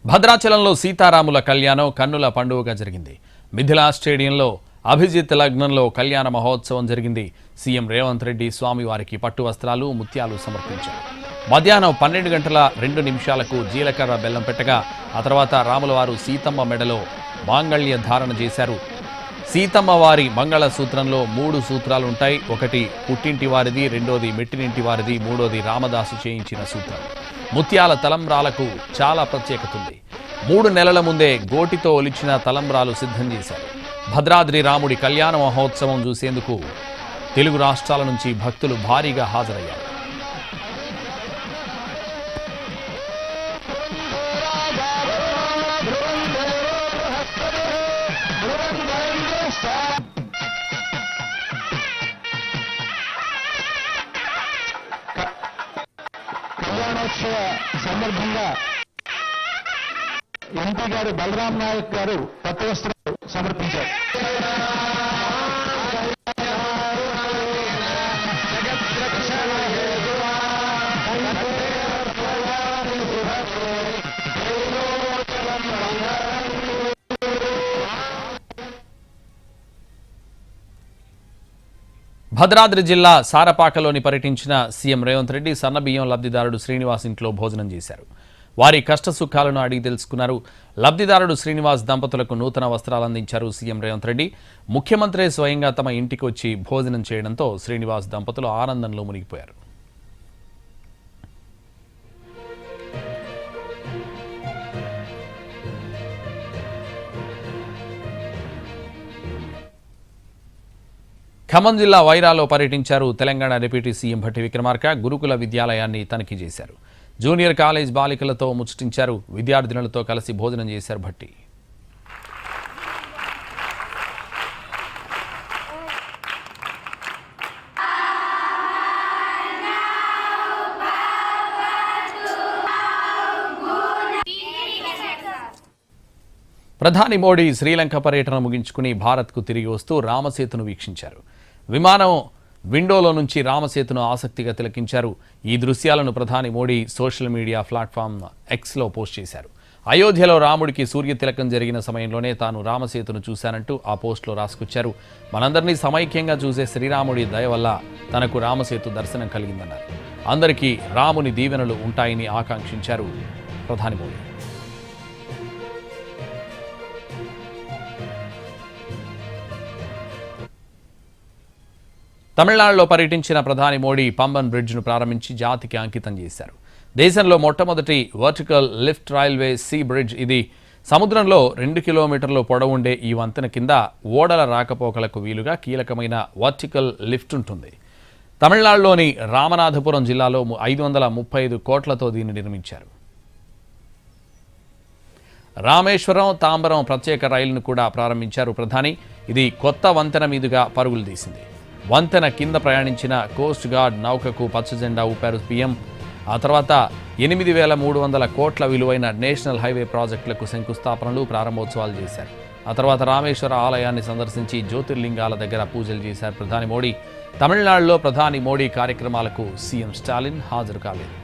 భద్రాచలంలో సీతారాముల కళ్యాణం కన్నుల పండుగగా జరిగింది. మిథిలా స్టేడియంలో అభిజిత్ లగ్నంలో కళ్యాణ మహోత్సవం జరిగింది. సీఎం రేవంత్ రెడ్డి స్వామివారికి పట్టు వస్త్రాలు, ముత్యాలు సమర్పించారు. మధ్యాహ్నం 12 గంటల 2 నిమిషాలకు జీలకర్ర బెల్లం పెట్టగా ఆ తర్వాత రాములవారు సీతమ్మ మెడలో మాంగళ్య ధారణ చేశారు. సీతమ్మ వారి మంగళ సూత్రంలో 3 సూత్రాలుంటాయి. ఒకటి పుట్టింటి వారిది, రెండోది మెట్టినింటి వారిది, మూడోది రామదాసు చేయించిన సూత్రం. ముత్యాల తలంబ్రాలకు చాలా ప్రత్యేకత ఉంది. 3 నెలల ముందే గోటితో ఒలిచిన తలంబ్రాలు సిద్ధం చేశారు. భద్రాద్రి రాముడి కళ్యాణ మహోత్సవం చూసేందుకు తెలుగు రాష్ట్రాల నుంచి భక్తులు భారీగా హాజరయ్యారు. కళ్యాణోత్సవ సందర్భంగా ఎంపీ గారు బలరాం నాయక్ గారు పట్టు వస్త్రాలు సమర్పించారు. భద్రాద్రి జిల్లా సారపాకలోని పర్యటించిన సీఎం రేవంత్ రెడ్డి సన్నబియ్యం లబ్ధిదారుడు శ్రీనివాస్ ఇంట్లో భోజనం చేశారు. వారి కష్టసుఖాలను అడిగి తెలుసుకున్నారు. లబ్ధిదారుడు శ్రీనివాస్ దంపతులకు నూతన వస్త్రాలు అందించారు సీఎం రేవంత్ రెడ్డి. ముఖ్యమంత్రి స్వయంగా తమ ఇంటికి వచ్చి భోజనం చేయడంతో శ్రీనివాస్ దంపతులు ఆనందంలో మునిగిపోయారు. ఖమ్మం జిల్లా వైరాలో పర్యటించారు తెలంగాణ డిప్యూటీ సీఎం భట్టి విక్రమార్క. గురుకుల విద్యాలయాన్ని తనిఖీ చేశారు. Junior college బాలికలతో ముచ్చటించారు. విద్యార్థినులతో కలిసి భోజనం చేశారు భట్టి. ప్రధాని మోడీ శ్రీలంక పర్యటన ముగించుకుని భారత్కు తిరిగి వస్తూ రామసేతును వీక్షించారు. విమానం విండోలో నుంచి రామసేతును ఆసక్తిగా తిలకించారు. ఈ దృశ్యాలను ప్రధాని మోడీ సోషల్ మీడియా ప్లాట్ఫామ్ ఎక్స్లో పోస్ట్ చేశారు. అయోధ్యలో రాముడికి సూర్య తిలకం జరిగిన సమయంలోనే తాను రామసేతును చూశానంటూ ఆ పోస్టులో రాసుకొచ్చారు. మనందరినీ సమైక్యంగా చూసే శ్రీరాముడి దయ వల్ల తనకు రామసేతు దర్శనం కలిగిందన్నారు. అందరికీ రాముని దీవెనలు ఉంటాయని ఆకాంక్షించారు ప్రధాని మోడీ. తమిళనాడులో పర్యటించిన ప్రధాని మోడీ పంబన్ బ్రిడ్జ్ను ప్రారంభించి జాతికి అంకితం చేశారు. దేశంలో మొట్టమొదటి vertical lift railway sea bridge ఇది. సముద్రంలో 2 కిలోమీటర్ల పొడవుండే ఈ వంతెన కింద ఓడల రాకపోకలకు వీలుగా కీలకమైన వర్టికల్ లిఫ్ట్ ఉంటుంది. తమిళనాడులోని రామనాథపురం జిల్లాలో 535 కోట్లతో దీన్ని నిర్మించారు. రామేశ్వరం తాంబరం ప్రత్యేక రైలును కూడా ప్రారంభించారు ప్రధాని. ఇది కొత్త వంతెన మీదుగా పరుగులు తీసింది. వంతెన కింద ప్రయాణించిన కోస్ట్ గార్డ్ నౌకకు పచ్చజెండా ఊపారు పీఎం. ఆ తర్వాత 8,300 కోట్ల విలువైన నేషనల్ హైవే ప్రాజెక్టులకు శంకుస్థాపనలు, ప్రారంభోత్సవాలు చేశారు. ఆ తర్వాత రామేశ్వర ఆలయాన్ని సందర్శించి జ్యోతిర్లింగాల దగ్గర పూజలు చేశారు ప్రధాని మోడీ. తమిళనాడులో ప్రధాని మోడీ కార్యక్రమాలకు సీఎం స్టాలిన్ హాజరు కాలేదు.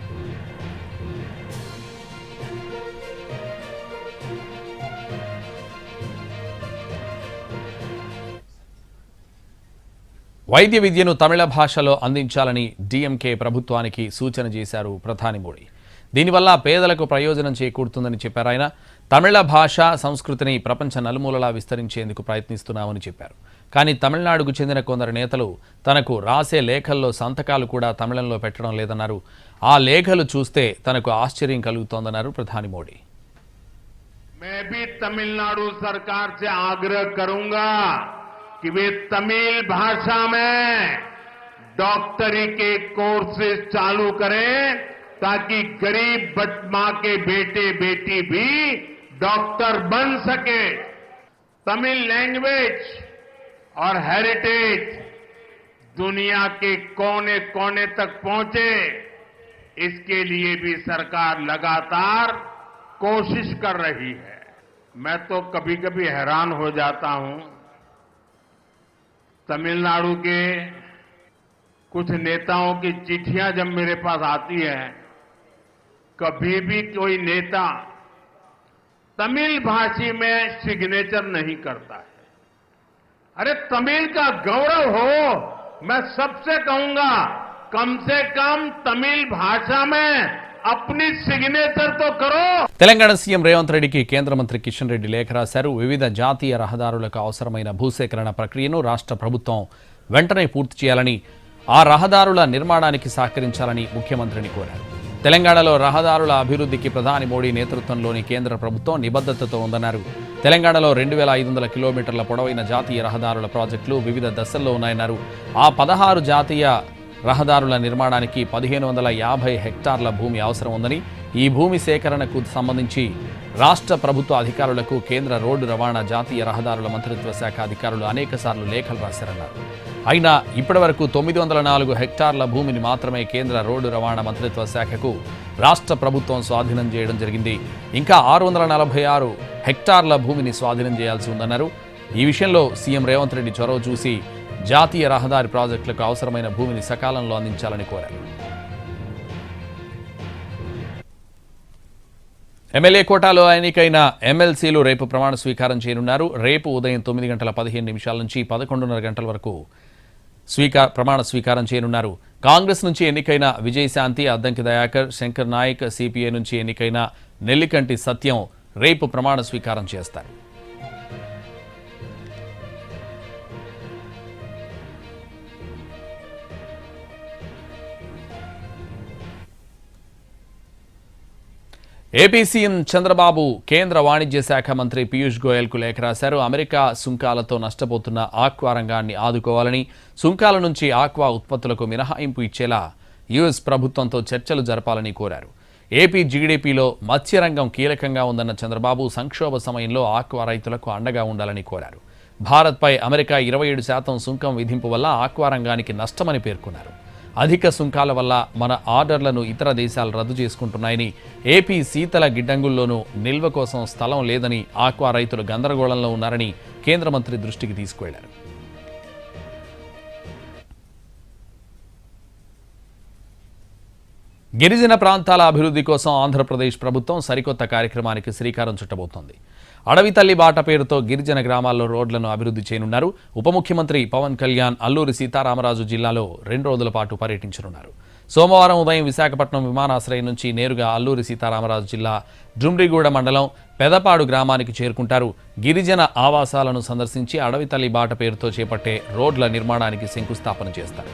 వైద్య విద్యను తమిళ భాషలో అందించాలని డీఎంకే ప్రభుత్వానికి సూచన చేశారు ప్రధాని మోడీ. దీనివల్ల పేదలకు ప్రయోజనం చేకూరుతుందని చెప్పారు ఆయన. తమిళ భాష సంస్కృతిని ప్రపంచ నలుమూలలా విస్తరించేందుకు ప్రయత్నిస్తున్నామని చెప్పారు. కానీ తమిళనాడుకు చెందిన కొందరు నేతలు తనకు రాసే లేఖల్లో సంతకాలు కూడా తమిళంలో పెట్టడం లేదన్నారు. ఆ లేఖలు చూస్తే తనకు ఆశ్చర్యం కలుగుతోందన్నారు ప్రధాని మోడీ. मैं भी तमिलनाडु सरकार से आग्रह करूंगा कि वे तमिल भाषा में डॉक्टरी के कोर्सेज चालू करें ताकि गरीब मां के बेटे बेटी भी डॉक्टर बन सके. तमिल लैंग्वेज और हेरिटेज दुनिया के कोने कोने तक पहुंचे, इसके लिए भी सरकार लगातार कोशिश कर रही है. मैं तो कभी कभी हैरान हो जाता हूं. तमिलनाडु के कुछ नेताओं की चिट्ठियां जब मेरे पास आती है, कभी भी कोई नेता तमिल भाषी में सिग्नेचर नहीं करता है। अरे तमिल का गौरव हो, मैं सबसे कहूंगा कम से कम तमिल भाषा में अपनी सिग्नेचर तो करो। తెలంగాణ సీఎం రేవంత్ రెడ్డికి కేంద్ర మంత్రి కిషన్ రెడ్డి లేఖ రాశారు. వివిధ జాతీయ రహదారులకు అవసరమైన భూసేకరణ ప్రక్రియను రాష్ట్ర ప్రభుత్వం వెంటనే పూర్తి చేయాలని, ఆ రహదారుల నిర్మాణానికి సహకరించాలని ముఖ్యమంత్రిని కోరారు. తెలంగాణలో రహదారుల అభివృద్ధికి ప్రధాని మోడీ నేతృత్వంలోని కేంద్ర ప్రభుత్వం నిబద్ధతతో ఉందన్నారు. తెలంగాణలో 2500 కిలోమీటర్ల పొడవైన జాతీయ రహదారుల ప్రాజెక్టులు వివిధ దశల్లో ఉన్నాయన్నారు. ఆ 16 జాతీయ రహదారుల నిర్మాణానికి 1550 హెక్టార్ల భూమి అవసరం ఉందని, ఈ భూమి సేకరణకు సంబంధించి రాష్ట్ర ప్రభుత్వ అధికారులకు కేంద్ర రోడ్డు రవాణా జాతీయ రహదారుల మంత్రిత్వ శాఖ అధికారులు అనేకసార్లు లేఖలు రాశారన్నారు. అయినా ఇప్పటివరకు 904 హెక్టార్ల భూమిని మాత్రమే కేంద్ర రోడ్డు రవాణా మంత్రిత్వ శాఖకు రాష్ట్ర ప్రభుత్వం స్వాధీనం చేయడం జరిగింది. ఇంకా 646 హెక్టార్ల భూమిని స్వాధీనం చేయాల్సి ఉందన్నారు. ఈ విషయంలో సీఎం రేవంత్ రెడ్డి చొరవ చూసి జాతీయ రహదారి ప్రాజెక్టులకు అవసరమైన భూమిని సకాలంలో అందించాలని కోరారు. ఎమ్మెల్యే కోటాలో ఎన్నికైన ఎమ్మెల్సీలు రేపు ప్రమాణ స్వీకారం చేయనున్నారు. రేపు ఉదయం 9:15 నుంచి 11:30 గంటల వరకు ప్రమాణ స్వీకారం చేయనున్నారు. కాంగ్రెస్ నుంచి ఎన్నికైన విజయశాంతి, అద్దంకి దయాకర్, శంకర్ నాయక్, సిపిఐ నుంచి ఎన్నికైన నెల్లికంటి సత్యం రేపు ప్రమాణ స్వీకారం చేస్తారు. ఏపీ సీఎం చంద్రబాబు కేంద్ర వాణిజ్య శాఖ మంత్రి పీయూష్ గోయల్కు లేఖ రాశారు. అమెరికా సుంకాలతో నష్టపోతున్న ఆక్వా రంగాన్ని ఆదుకోవాలని, సుంకాల నుంచి ఆక్వా ఉత్పత్తులకు మినహాయింపు ఇచ్చేలా యుఎస్ ప్రభుత్వంతో చర్చలు జరపాలని కోరారు. ఏపీ జీడీపీలో మత్స్యరంగం కీలకంగా ఉందన్న చంద్రబాబు సంక్షోభ సమయంలో ఆక్వా రైతులకు అండగా ఉండాలని కోరారు. భారత్పై అమెరికా 27% సుంకం విధింపు వల్ల ఆక్వా రంగానికి నష్టమని పేర్కొన్నారు. అధిక సుంకాల వల్ల మన ఆర్డర్లను ఇతర దేశాలు రద్దు చేసుకుంటున్నాయని, ఏపీ శీతల గిడ్డంగుల్లోనూ నిల్వ కోసం స్థలం లేదని, ఆక్వా రైతులు గందరగోళంలో ఉన్నారని కేంద్ర మంత్రి దృష్టికి తీసుకువెళ్లారు. గిరిజన ప్రాంతాల అభివృద్ధి కోసం ఆంధ్రప్రదేశ్ ప్రభుత్వం సరికొత్త కార్యక్రమానికి శ్రీకారం చుట్టబోతోంది. అడవి తల్లి బాట పేరుతో గిరిజన గ్రామాల్లో రోడ్లను అభివృద్ధి చేయనున్నారు. ఉప ముఖ్యమంత్రి పవన్ కళ్యాణ్ అల్లూరి సీతారామరాజు జిల్లాలో 2 రోజుల పాటు పర్యటించనున్నారు. సోమవారం ఉదయం విశాఖపట్నం విమానాశ్రయం నుంచి నేరుగా అల్లూరి సీతారామరాజు జిల్లా డుమ్రిగూడ మండలం పెదపాడు గ్రామానికి చేరుకుంటారు. గిరిజన ఆవాసాలను సందర్శించి అడవి తల్లి బాట పేరుతో చేపట్టే రోడ్ల నిర్మాణానికి శంకుస్థాపన చేస్తారు.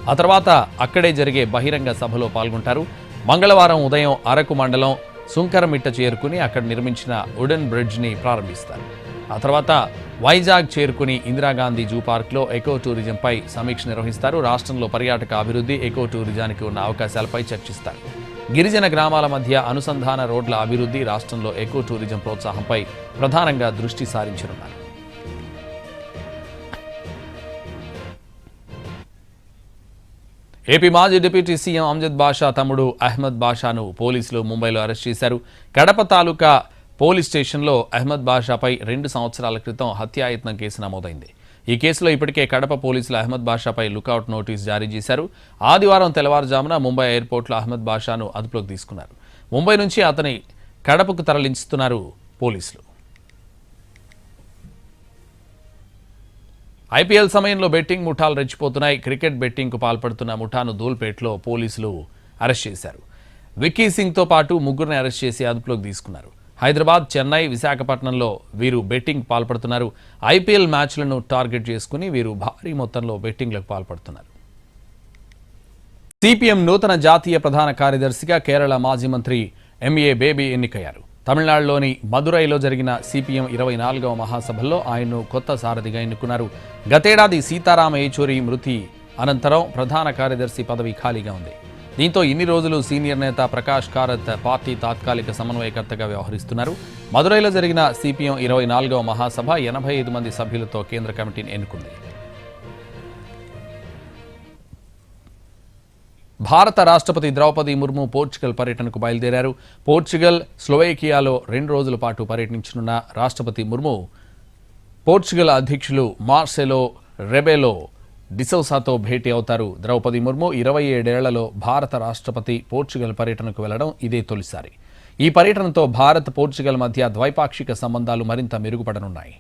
ఆ తర్వాత అక్కడే జరిగే బహిరంగ సభలో పాల్గొంటారు. మంగళవారం ఉదయం అరకు మండలం సుంకరమిట్ట చేరుకుని అక్కడ నిర్మించిన వుడెన్ బ్రిడ్జ్ని ప్రారంభిస్తారు. ఆ తర్వాత వైజాగ్ చేరుకుని ఇందిరాగాంధీ జూ పార్క్లో ఎకో టూరిజంపై సమీక్ష నిర్వహిస్తారు. రాష్ట్రంలో పర్యాటక అభివృద్ధి, ఎకో టూరిజానికి ఉన్న అవకాశాలపై చర్చిస్తారు. గిరిజన గ్రామాల మధ్య అనుసంధాన రోడ్ల అభివృద్ధి, రాష్ట్రంలో ఎకో టూరిజం ప్రోత్సాహంపై ప్రధానంగా దృష్టి సారించనున్నారు. ఏపీ మాజీ డిప్యూటీ సీఎం అమ్జద్ బాషా తమ్ముడు అహ్మద్ బాషాను పోలీసులు ముంబైలో అరెస్ట్ చేశారు. కడప తాలూకా పోలీస్ స్టేషన్లో అహ్మద్ బాషాపై 2 సంవత్సరాల క్రితం హత్యాయత్నం కేసు నమోదైంది. ఈ కేసులో ఇప్పటికే కడప పోలీసులు అహ్మద్ బాషాపై లుకౌట్ నోటీస్ జారీ చేశారు. ఆదివారం తెల్లవారుజామున ముంబై ఎయిర్పోర్ట్లో అహ్మద్ బాషాను అదుపులోకి తీసుకున్నారు. ముంబై నుంచి అతని కడపకు తరలించుతున్నారు పోలీసులు. ఐపీఎల్ సమయంలో బెట్టింగ్ ముఠాలు రెచ్చిపోతున్నాయి. క్రికెట్ బెట్టింగ్కు పాల్పడుతున్న ముఠాను దూల్పేట్లో పోలీసులు అరెస్ట్ చేశారు. విక్కీ సింగ్తో పాటు 3గురిని అరెస్ట్ చేసి అదుపులోకి తీసుకున్నారు. హైదరాబాద్, చెన్నై, విశాఖపట్నంలో వీరు బెట్టింగ్ పాల్పడుతున్నారు. ఐపీఎల్ మ్యాచ్లను టార్గెట్ చేసుకుని వీరు భారీ మొత్తంలో బెట్టింగ్లకు పాల్పడుతున్నారు. సిపిఎం నూతన జాతీయ ప్రధాన కార్యదర్శిగా కేరళ మాజీ మంత్రి ఎంఏ బేబీ ఎన్నికయ్యారు. తమిళనాడులోని మదురైలో జరిగిన సిపిఎం 24వ మహాసభల్లో ఆయన్ను కొత్త సారథిగా ఎన్నుకున్నారు. గతేడాది సీతారామ యేచూరి మృతి అనంతరం ప్రధాన కార్యదర్శి పదవి ఖాళీగా ఉంది. దీంతో ఇన్ని రోజులు సీనియర్ నేత ప్రకాష్ కారత్ పార్టీ తాత్కాలిక సమన్వయకర్తగా వ్యవహరిస్తున్నారు. మదురైలో జరిగిన సిపిఎం 24వ మహాసభ 85 మంది సభ్యులతో కేంద్ర కమిటీని ఎన్నుకుంది. భారత రాష్ట్రపతి ద్రౌపది ముర్ము పోర్చుగల్ పర్యటనకు బయలుదేరారు. పోర్చుగల్, స్లోవేకియాలో 2 రోజుల పాటు పర్యటించనున్న రాష్ట్రపతి ముర్ము పోర్చుగల్ అధ్యక్షులు మార్సెలో రెబెలో డిసౌసాతో భేటీ అవుతారు. ద్రౌపది ముర్ము 27 ఏళ్లలో భారత రాష్ట్రపతి పోర్చుగల్ పర్యటనకు వెళ్లడం ఇదే తొలిసారి. ఈ పర్యటనతో భారత్ పోర్చుగల్ మధ్య ద్వైపాక్షిక సంబంధాలు మరింత మెరుగుపడనున్నాయి.